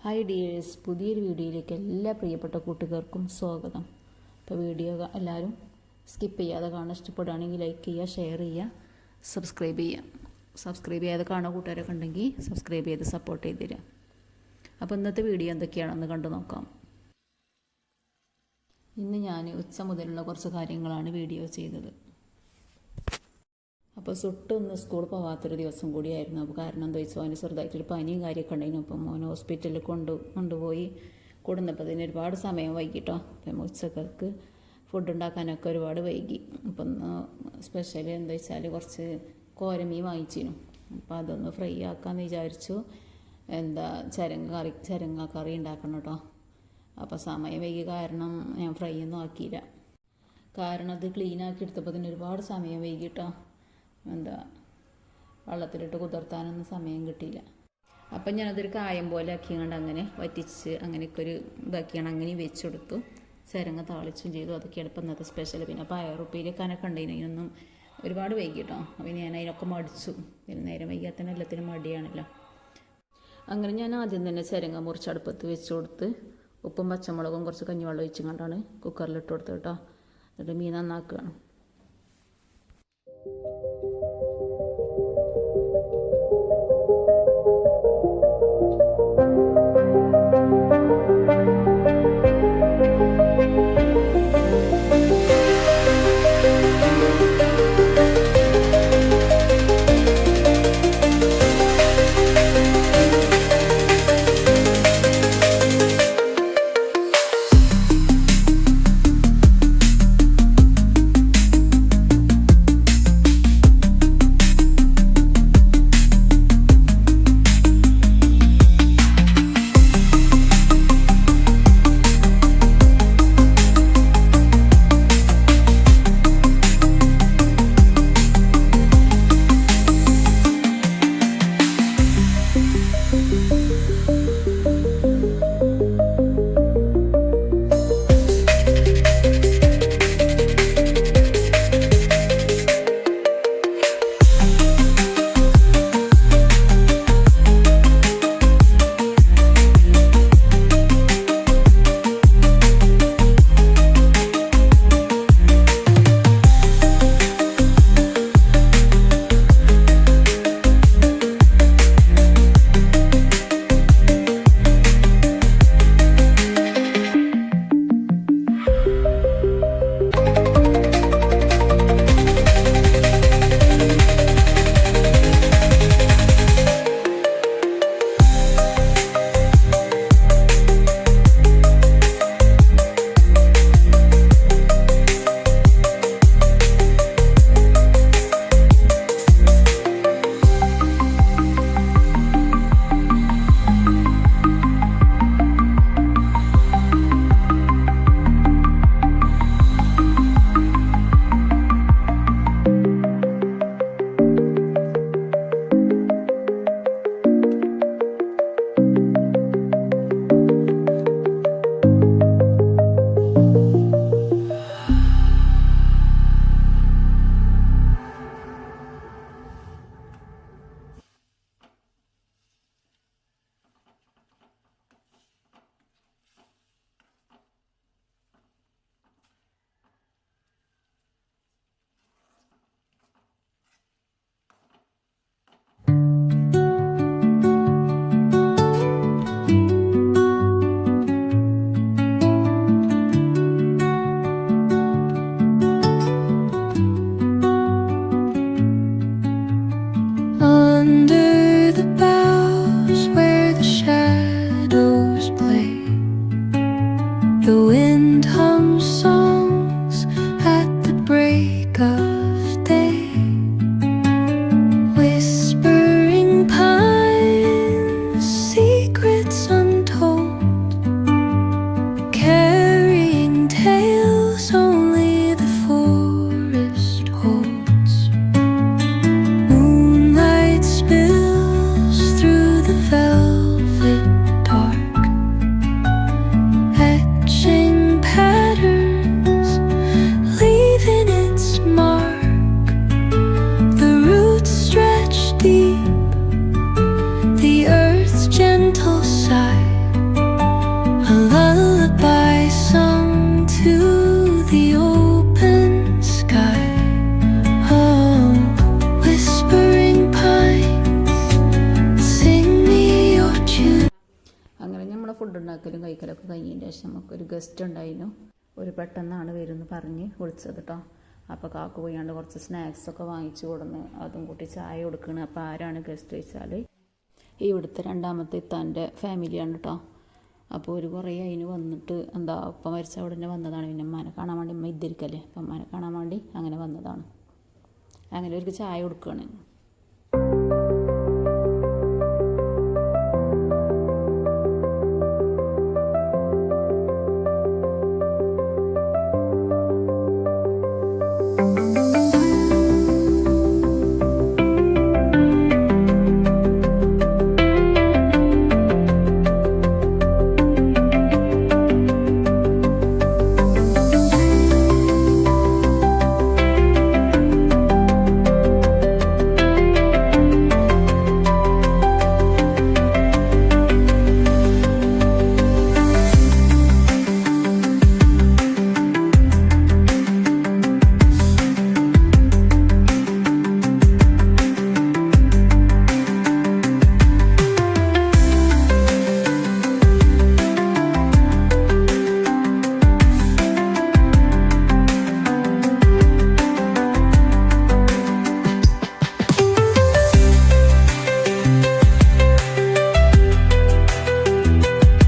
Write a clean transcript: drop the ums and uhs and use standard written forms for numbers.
Hi dears, പുതിയൊരു വീഡിയോയിലേക്ക് എല്ലാ പ്രിയപ്പെട്ട കൂട്ടുകാർക്കും സ്വാഗതം. അപ്പോൾ വീഡിയോ എല്ലാവരും സ്കിപ്പ് ചെയ്യാതെ കാണാൻ ഇഷ്ടപ്പെടുകയാണെങ്കിൽ ലൈക്ക് ചെയ്യുക, ഷെയർ ചെയ്യുക, സബ്സ്ക്രൈബ് ചെയ്യാതെ കാണുന്ന കൂട്ടുകാരൊക്കെ ഉണ്ടെങ്കിൽ സബ്സ്ക്രൈബ് ചെയ്ത് സപ്പോർട്ട് ചെയ്ത് തരിക. അപ്പോൾ ഇന്നത്തെ വീഡിയോ എന്തൊക്കെയാണെന്ന് കണ്ടു നോക്കാം. ഇന്ന് ഞാൻ ഉച്ച മുതലുള്ള കുറച്ച് കാര്യങ്ങളാണ് വീഡിയോ ചെയ്തത്. അപ്പോൾ സുട്ടൊന്ന് സ്കൂൾ പോകാത്തൊരു ദിവസം കൂടിയായിരുന്നു. അപ്പോൾ കാരണം എന്താ വെച്ചാൽ അവന് ചെറുതായിട്ടൊരു പനിയും കാര്യമൊക്കെ ഉണ്ടായിരുന്നു. അപ്പം മോനെ ഹോസ്പിറ്റലിൽ കൊണ്ടുപോയി കൊടുന്നപ്പോൾ അതിന് ഒരുപാട് സമയം വൈകിട്ടോ. അപ്പം ഉച്ചക്ക് ഫുഡ് ഉണ്ടാക്കാനൊക്കെ ഒരുപാട് വൈകി. അപ്പം ഒന്ന് സ്പെഷ്യൽ എന്താ വെച്ചാൽ കുറച്ച് കോരമീൻ വാങ്ങിച്ചിരുന്നു. അപ്പോൾ അതൊന്ന് ഫ്രൈ ആക്കാമെന്ന് വിചാരിച്ചു. ചരങ്ങ കറി ഉണ്ടാക്കണം കേട്ടോ. അപ്പോൾ സമയം വൈകി കാരണം ഞാൻ ഫ്രൈ ഒന്നും ആക്കിയില്ല. കാരണം അത് ക്ലീൻ ആക്കി എടുത്തപ്പോൾ അതിന് ഒരുപാട് സമയം വൈകിട്ടോ. വെള്ളത്തിലിട്ട് കുതിർത്താനൊന്നും സമയം കിട്ടിയില്ല. അപ്പം ഞാനതൊരു കായം പോലെ ആക്കിയാണ്ട് അങ്ങനെ വറ്റിച്ച് അങ്ങനെയൊക്കെ ഒരു ഇതാക്കിയാണ് അങ്ങനെ വെച്ചെടുത്തു. ചരങ്ങ താളിച്ചും ചെയ്തു. അതൊക്കെയാണ് ഇപ്പം ഇന്നത്തെ സ്പെഷ്യൽ. പിന്നെ പയറുപ്പേരി കനക്ക ഉണ്ടായിരുന്നു. അതിനൊന്നും ഒരുപാട് വൈകിട്ടോ. അപ്പം ഞാൻ അതിനൊക്കെ മടിച്ചു. പിന്നെ നേരം വൈകിയാൽ തന്നെ എല്ലാത്തിനും മടിയാണല്ലോ. അങ്ങനെ ഞാൻ ആദ്യം തന്നെ ചരങ്ങ മുറിച്ചടുപ്പത്ത് വെച്ച് കൊടുത്ത് ഉപ്പും പച്ചമുളകും കുറച്ച് കഞ്ഞിവെള്ളം ഒഴിച്ചും കൊണ്ടാണ് കുക്കറിലിട്ട് കൊടുത്തത് കേട്ടോ. എന്നിട്ട് മീൻ നന്നാക്കുകയാണ്. ഫുഡ് ഉണ്ടാക്കലും കഴിക്കലൊക്കെ കഴിഞ്ഞതിന് ശേഷം നമുക്കൊരു ഗസ്റ്റ് ഉണ്ടായിരുന്നു. ഒരു പെട്ടെന്നാണ് വരുമെന്ന് പറഞ്ഞ് വിളിച്ചത് കേട്ടോ. അപ്പോൾ കാക്കു പോയാണ്ട് കുറച്ച് സ്നാക്സൊക്കെ വാങ്ങിച്ചു കൊടുന്ന് അതും കൂട്ടി ചായ കൊടുക്കണം. അപ്പോൾ ആരാണ് ഗസ്റ്റ് ചോദിച്ചാൽ ഇവിടുത്തെ രണ്ടാമത്തെ ഇത്താൻ്റെ ഫാമിലിയാണ് കേട്ടോ. അപ്പോൾ ഒരു കുറേ അതിന് വന്നിട്ട് എന്താ ഉപ്പ മരിച്ച ഉടനെ വന്നതാണ്. പിന്നെ അമ്മാനെ കാണാൻ വേണ്ടി അമ്മ ഇദ്ദിരിക്കല്ലേ, അപ്പം അമ്മാനെ കാണാൻ വേണ്ടി അങ്ങനെ വന്നതാണ്. അങ്ങനെ അവർക്ക് ചായ കൊടുക്കുകയാണ്.